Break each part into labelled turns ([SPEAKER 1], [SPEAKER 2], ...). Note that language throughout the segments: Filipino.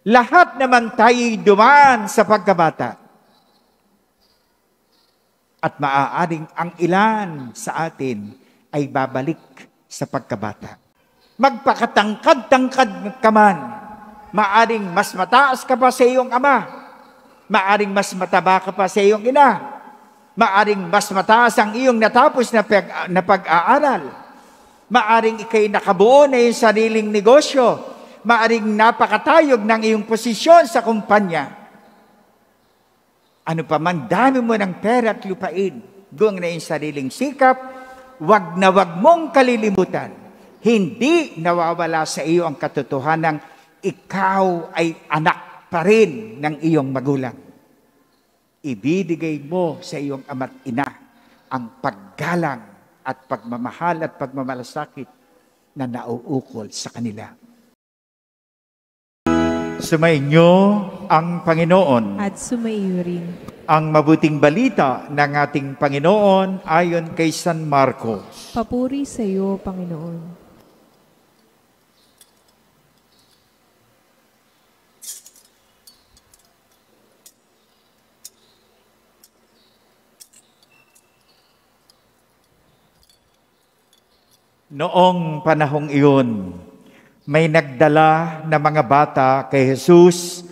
[SPEAKER 1] Lahat naman tayo'y dumaan sa pagkabata. At maaaring ang ilan sa atin ay babalik sa pagkabata. Magpakatangkad-tangkad ka man, maaring mas mataas ka pa sa iyong ama, maaring mas mataba ka pa sa iyong ina, maaring mas mataas ang iyong natapos na pag-aaral, maaring ikay nakabuo na iyong sariling negosyo, maaring napakatayog ng iyong posisyon sa kumpanya. Ano pa man, dami mo ng pera at lupain, doon na iyong sariling sikap, wag na wag mong kalilimutan. Hindi nawawala sa iyo ang katotohanang ikaw ay anak pa rin ng iyong magulang. Ibibigay mo sa iyong ama't ina ang paggalang at pagmamahal at pagmamalasakit na nauukol sa kanila. Sumainyo ang Panginoon.
[SPEAKER 2] At sumaiyo rin.
[SPEAKER 1] Ang mabuting balita ng ating Panginoon ayon kay San Marcos.
[SPEAKER 2] Papuri sa iyo, Panginoon.
[SPEAKER 1] Noong panahong iyon, may nagdala na mga bata kay Jesus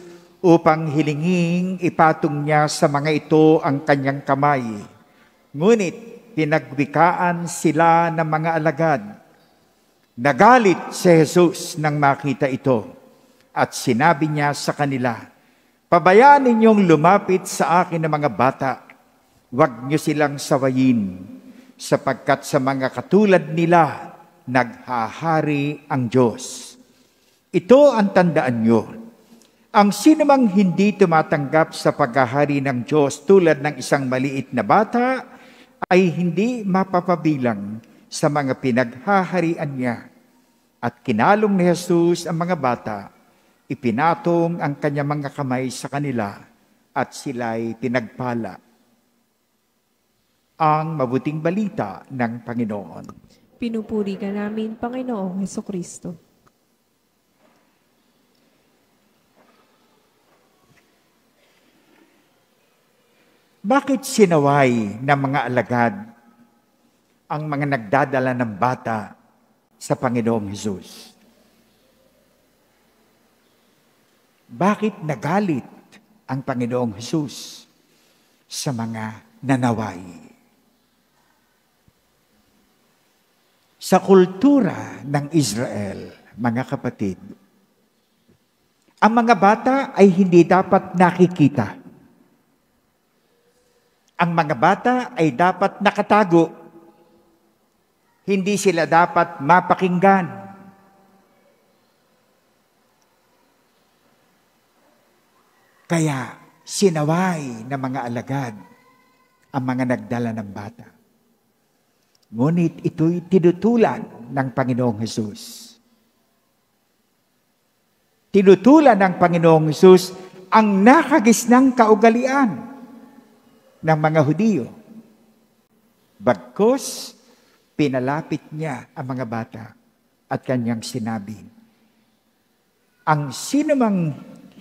[SPEAKER 1] upang hilinging ipatong niya sa mga ito ang kanyang kamay. Ngunit pinagwikaan sila ng mga alagad. Nagalit si Jesus nang makita ito at sinabi niya sa kanila, "Pabayaan ninyong lumapit sa akin ng mga bata. Huwag niyo silang sawayin, sapagkat sa mga katulad nila naghahari ang Diyos." Ito ang tandaan niyo. Ang sinumang hindi tumatanggap sa paghahari ng Diyos tulad ng isang maliit na bata ay hindi mapapabilang sa mga pinaghaharian niya. At kinalong ni Jesus ang mga bata, ipinatong ang kanyang mga kamay sa kanila at sila'y pinagpala. Ang mabuting balita ng Panginoon.
[SPEAKER 2] Pinupuri ka namin, Panginoong Hesukristo.
[SPEAKER 1] Bakit sinaway ng mga alagad ang mga nagdadala ng bata sa Panginoong Hesus? Bakit nagalit ang Panginoong Hesus sa mga nanaway? Sa kultura ng Israel, mga kapatid, ang mga bata ay hindi dapat nakikita. Ang mga bata ay dapat nakatago. Hindi sila dapat mapakinggan. Kaya sinaway ng mga alagad ang mga nagdala ng bata. Ngunit ito'y tinutulan ng Panginoong Hesus. Tinutulan ng Panginoong Hesus ang nakagisnang kaugalian ng mga Hudiyo. Bagkus, pinalapit niya ang mga bata at kanyang sinabi, ang sinumang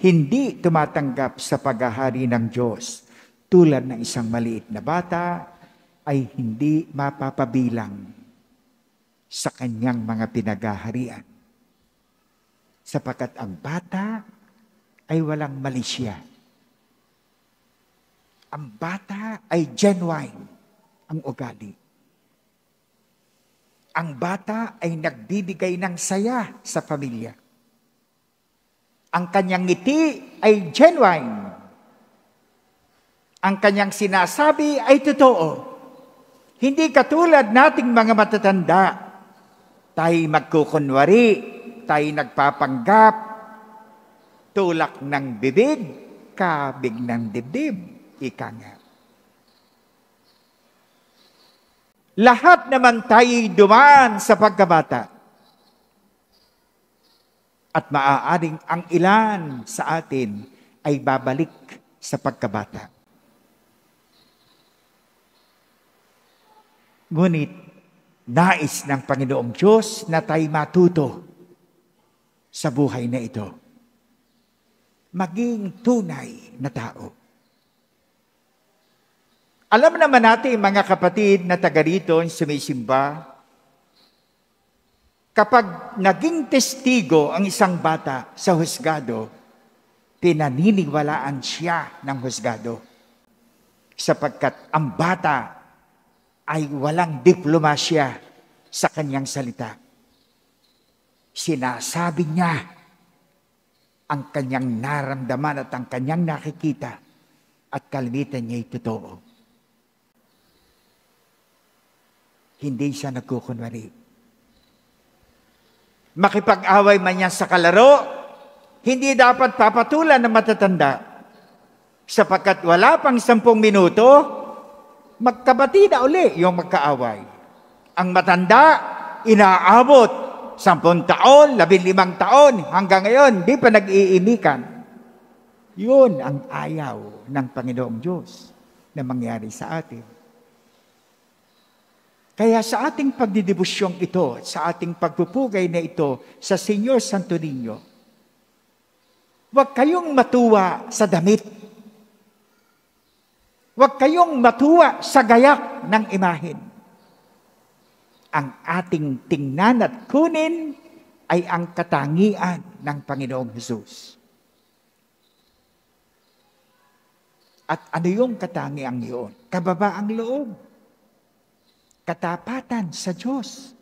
[SPEAKER 1] hindi tumatanggap sa paghahari ng Diyos tulad ng isang maliit na bata ay hindi mapapabilang sa kanyang mga pinaghaharian. Sapagkat ang bata ay walang malisya. Ang bata ay genuine ang ugali. Ang bata ay nagbibigay ng saya sa pamilya. Ang kanyang ngiti ay genuine. Ang kanyang sinasabi ay totoo. Hindi katulad nating mga matatanda. Tayo magkukunwari, tayo nagpapanggap, tulak ng bibig, kabig ng dibdib. Ika nga. Lahat naman tayo'y dumaan sa pagkabata. At maaaring ang ilan sa atin ay babalik sa pagkabata. Ngunit, nais ng Panginoong Diyos na tayo matuto sa buhay na ito. maging tunay na tao. Alam naman natin, mga kapatid na taga rito, sumisimba, kapag naging testigo ang isang bata sa husgado, pinaniniwalaan siya ng husgado. Sapagkat ang bata ay walang diplomasya sa kanyang salita. Sinasabi niya ang kanyang naramdaman at ang kanyang nakikita at kalimitan niya ay totoo. Hindi siya nagkukunwari. Makipag-away man niya sa kalaro, hindi dapat papatulan ng matatanda. Sapagkat wala pang 10 minuto, magkabati na uli yung magkaaway. Ang matanda, inaabot 10 taon, 15 taon, hanggang ngayon, di pa nag-iimikan. Yun ang ayaw ng Panginoong Diyos na mangyari sa atin. Kaya sa ating pagdidebusyong ito, sa ating pagpupugay na ito sa Señor Santo Niño, huwag kayong matuwa sa damit. Huwag kayong matuwa sa gayak ng imahen. Ang ating tingnan at kunin ay ang katangian ng Panginoong Hesus. At ano yung katangian yun? Kababaang loob. Katapatan sa Diyos,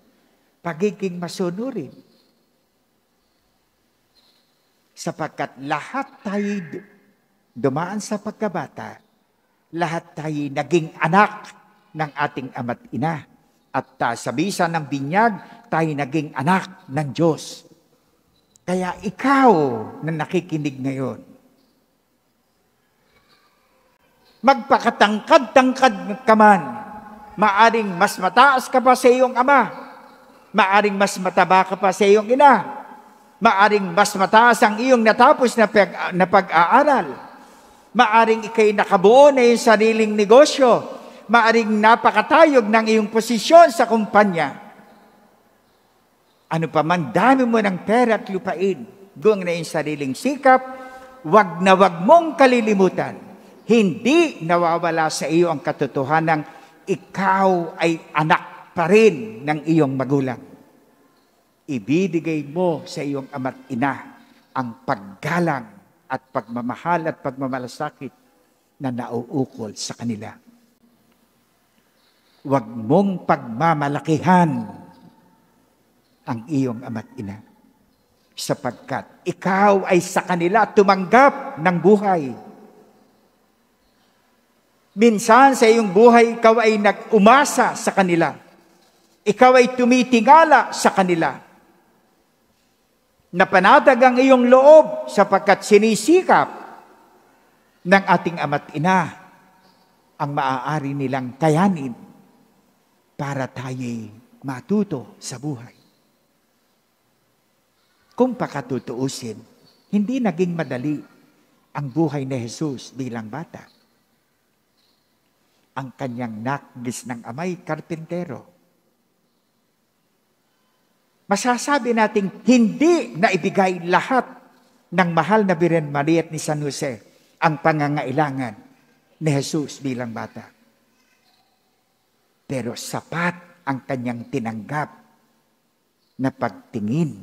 [SPEAKER 1] pagiging masunurin. Sapagkat lahat tayo dumaan sa pagkabata, lahat tayo naging anak ng ating ama't ina. At sa bisa ng binyag, tayo naging anak ng Diyos. Kaya ikaw na nakikinig ngayon, magpakatangkad-tangkad ka man, maaring mas mataas ka pa sa iyong ama. Maaring mas mataba ka pa sa iyong ina. Maaring mas mataas ang iyong natapos na pag-aaral. Maaring ikay nakabuo na iyong sariling negosyo. Maaring napakatayog ng iyong posisyon sa kumpanya. Ano pa man dami mo ng pera at lupain, doon na iyong sariling sikap, wag na wag mong kalilimutan. Hindi nawawala sa iyo ang katotohanan ikaw ay anak pa rin ng iyong magulang. Ibibigay mo sa iyong ama't ina ang paggalang at pagmamahal at pagmamalasakit na nauukol sa kanila. Huwag mong pagmamalakihan ang iyong ama't ina, sapagkat ikaw ay sa kanila tumanggap ng buhay. Minsan sa iyong buhay, ikaw ay nag-umasa sa kanila. Ikaw ay tumitingala sa kanila. Napanatag ang iyong loob sapagkat sinisikap ng ating ama't ina ang maaari nilang kayanin para tayo'y matuto sa buhay. Kung pakatutuusin, hindi naging madali ang buhay ni Jesus bilang bata. Ang kanyang nakgis ng amay, karpintero. Masasabi nating hindi na ibigay lahat ng mahal na Birhen Maria at ni San Jose ang pangangailangan ni Jesus bilang bata. Pero sapat ang kanyang tinanggap na pagtingin,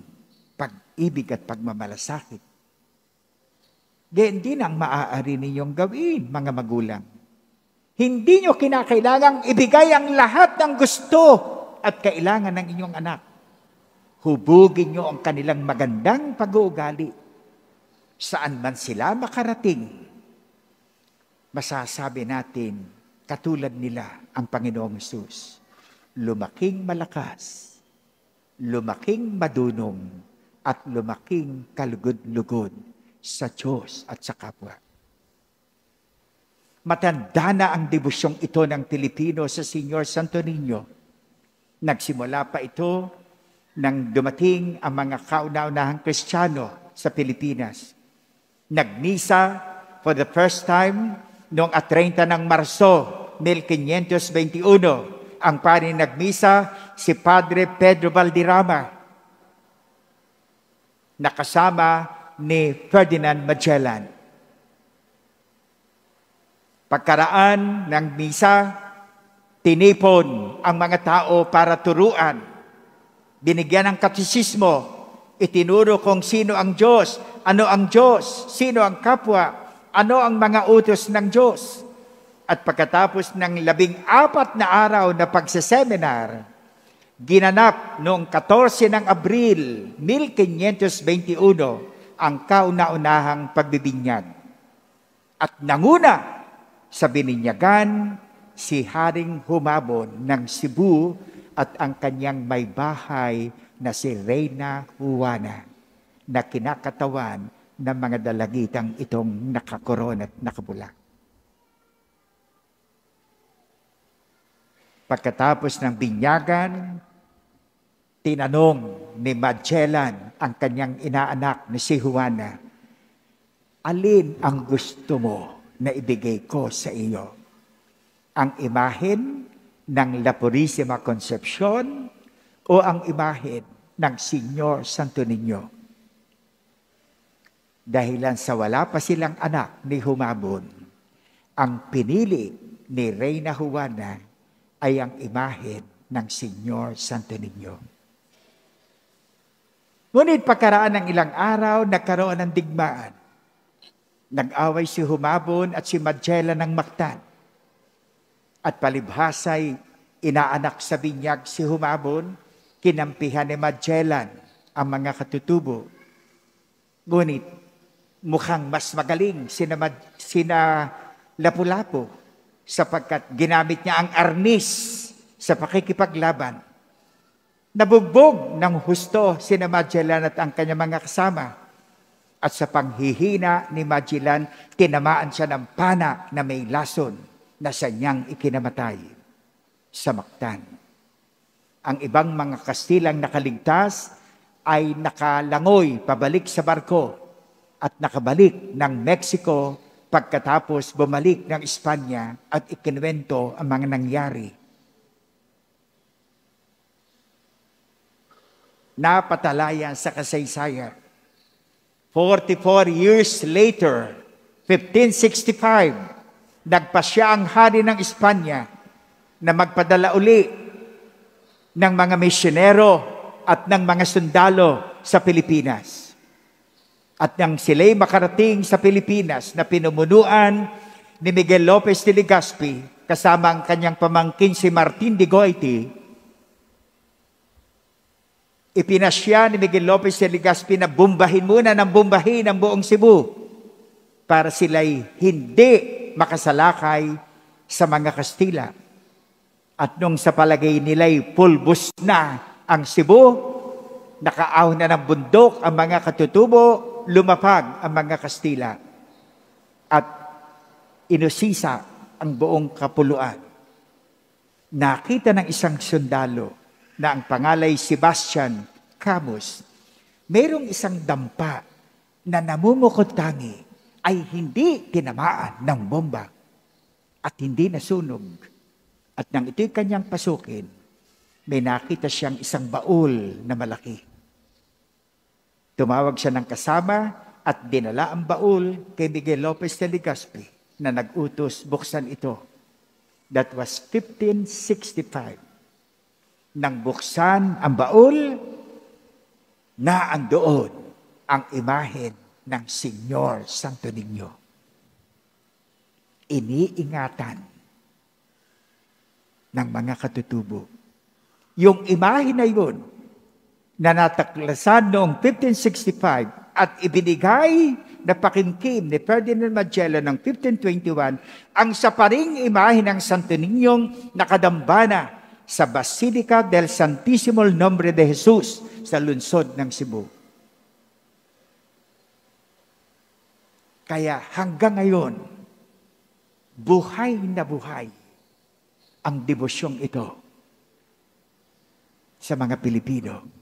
[SPEAKER 1] pag-ibig at pagmamalasakit. Ganyan din ang maaari ninyong gawin, mga magulang. Hindi nyo kinakailangang ibigay ang lahat ng gusto at kailangan ng inyong anak. Hubugin nyo ang kanilang magandang pag-uugali. Saan man sila makarating, masasabi natin, katulad nila ang Panginoong Hesus, lumaking malakas, lumaking madunong, at lumaking kalugod-lugod sa Diyos at sa kapwa. Matanda na ang debusyong ito ng Pilipino sa Señor Santo Niño. Nagsimula pa ito nang dumating ang mga kauna-unahang Kristiyano sa Pilipinas. Nagmisa for the first time noong 30 ng Marso, 1521. Ang pari nagmisa si Padre Pedro Valderrama. Nakasama ni Ferdinand Magellan. Pagkaraan ng misa, tinipon ang mga tao para turuan. Binigyan ng katesismo, itinuro kung sino ang Diyos, ano ang Diyos, sino ang kapwa, ano ang mga utos ng Diyos. At pagkatapos ng 14 na araw na pagseseminar, ginanap noong 14 ng Abril 1521 ang kauna-unahang pagbibinyag. At nanguna sa bininyagan si Haring Humabon ng Cebu at ang kanyang may bahay na si Reyna Juana na kinakatawan ng mga dalagitang itong nakakoron at nakabula. Pagkatapos ng binyagan, tinanong ni Magellan ang kanyang inaanak na si Juana, alin ang gusto mo na ibigay ko sa iyo? Ang imahen ng La Purísima Concepcion o ang imahen ng Señor Santo Niño? Dahilan sa wala pa silang anak ni Humabon, ang pinili ni Reyna Juana ay ang imahen ng Señor Santo Niño. Ngunit pagkaraan ng ilang araw, nagkaroon ng digmaan. Nag-away si Humabon at si Magellan ng Mactan. At palibhasay, inaanak sa binyag si Humabon, kinampihan ni Magellan ang mga katutubo. Ngunit mukhang mas magaling sina Lapu-Lapu sapagkat ginamit niya ang arnis sa pakikipaglaban. Nabugbog ng husto sina Magellan at ang kanyang mga kasama. At sa panghihina ni Magellan, tinamaan siya ng pana na may lason na sa niyang ikinamatay sa Mactan. Ang ibang mga Kastilang nakaligtas ay nakalangoy pabalik sa barko at nakabalik ng Mexico pagkatapos bumalik ng Espanya at ikinuwento ang mga nangyari. Napatalayan sa kasaysayan. 44 years later, 1565, nagpasya ang hari ng Espanya na magpadala uli ng mga misyonero at ng mga sundalo sa Pilipinas. At nang sila'y makarating sa Pilipinas na pinumunuan ni Miguel Lopez de Legazpi kasama ang kanyang pamangkin si Martin de Goiti, ipinasya ni Miguel Lopez de Legazpi na bombahin muna ng bombahin ang buong Cebu para sila'y hindi makasalakay sa mga Kastila. At nung sa palagay nila'y pulbos na ang Cebu, nakaaw na ng bundok ang mga katutubo, lumapag ang mga Kastila at inusisa ang buong kapuluan. Nakita ng isang sundalo na ang pangalay Sebastian Camus, mayroong isang dampa na namumukod tangi ay hindi tinamaan ng bomba at hindi nasunog. At nang ito'y kanyang pasukin, may nakita siyang isang baul na malaki. Tumawag siya ng kasama at dinala ang baul kay Miguel Lopez de Legazpi na nag-utos buksan ito. That was 1565. Nang buksan ang baul, na andoon ang imahen ng Señor Santo Niño. Iniingatan ng mga katutubo. Yung imahe na yun, na nataklasan noong 1565 at ibinigay na pakimkim ni Ferdinand Magellan noong 1521, ang saparing imahe ng Santo Niñong nakadambana sa Basilica del Santísimo Nombre de Jesus sa lungsod ng Cebu. Kaya hanggang ngayon, buhay na buhay ang devosyong ito sa mga Pilipino.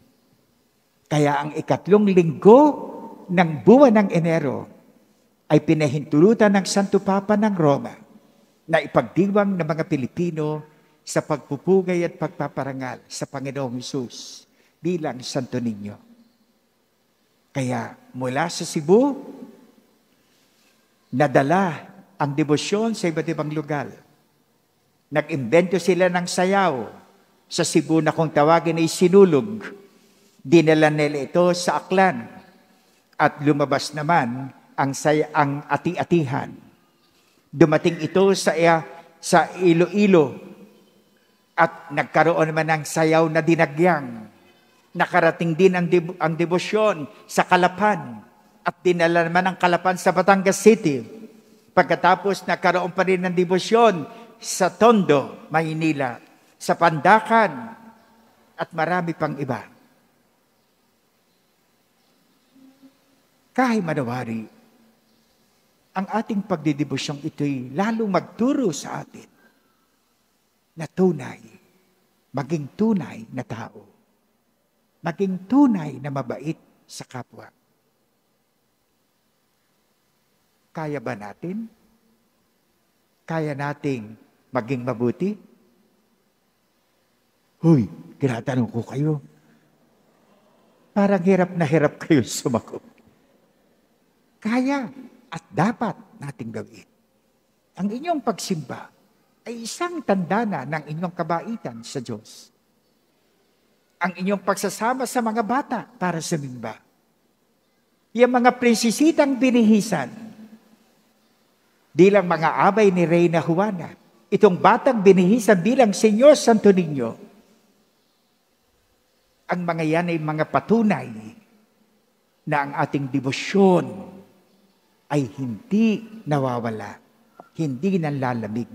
[SPEAKER 1] Kaya ang ikatlong linggo ng buwan ng Enero ay pinahintulutan ng Santo Papa ng Roma na ipagdiwang ng mga Pilipino sa pagpupugay at pagpaparangal sa Panginoong Hesus bilang Santo Niño. Kaya mula sa Cebu, nadala ang debosyon sa iba't ibang lugar. Nag-imbento sila ng sayaw sa Cebu na kung tawagin ay sinulog. Dinala nila ito sa Aklan at lumabas naman ang ati-atihan. Dumating ito sa Iloilo at nagkaroon naman ng sayaw na dinagyang. Nakarating din ang debosyon sa Calapan at dinala naman ang Calapan sa Batangas City. Pagkatapos nagkaroon pa rin ng debosyon sa Tondo, Maynila, sa Pandacan at marami pang iba. Kahit manawari, ang ating pagdidevosyong ito'y lalong magturo sa atin na tunay, maging tunay na tao, maging tunay na mabait sa kapwa. Kaya ba natin? Kaya nating maging mabuti? Huy, tinatanong ko kayo. Parang hirap na hirap kayo sumagot. Kaya at dapat nating gawin. Ang inyong pagsimba ay isang tanda na ng inyong kabaitan sa Diyos. Ang inyong pagsasama sa mga bata para sa simba. Yung mga prinsesitang binihisan, di lang mga abay ni Reyna Juana, itong batang binihisan bilang Senyor Santo Niño, ang mga yan ay mga patunay na ang ating debosyon ay hindi nawawala, hindi nanlalamig.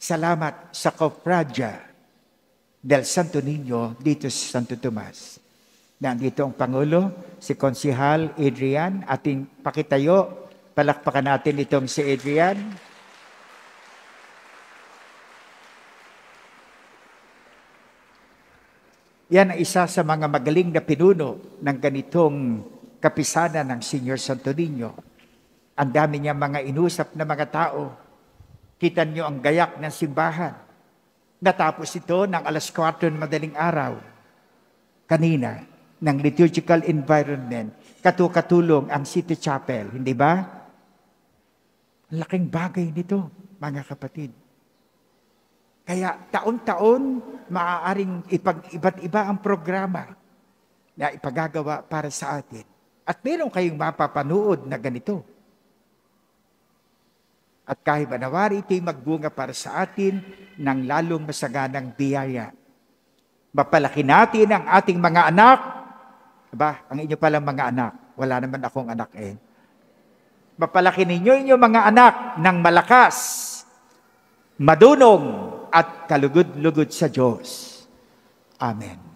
[SPEAKER 1] Salamat sa Cofradia del Santo Niño dito sa Santo Tomas. Nandito ang Pangulo, si Konsihal Adrian, ating pakitayo. Palakpakan natin itong si Adrian. Yan ang isa sa mga magaling na pinuno ng ganitong kapisanan ng Senyor Santo Niño. Ang dami niya mga inusap na mga tao. Kita niyo ang gayak ng simbahan. Natapos ito ng 4:00 ng madaling araw. Kanina, ng liturgical environment, katulong ang City Chapel, hindi ba? Ang laking bagay nito, mga kapatid. Kaya taon-taon, maaaring iba't iba ang programa na ipagagawa para sa atin. At meron kayong mapapanood na ganito. At kahit manawari ito'y magbunga para sa atin ng lalong masaganang biyaya. Mapalaki natin ang ating mga anak. Aba, ang inyo palang mga anak. Wala naman akong anak eh. Mapalaki ninyo inyong mga anak ng malakas, madunong, at kalugod-lugod sa Diyos. Amen.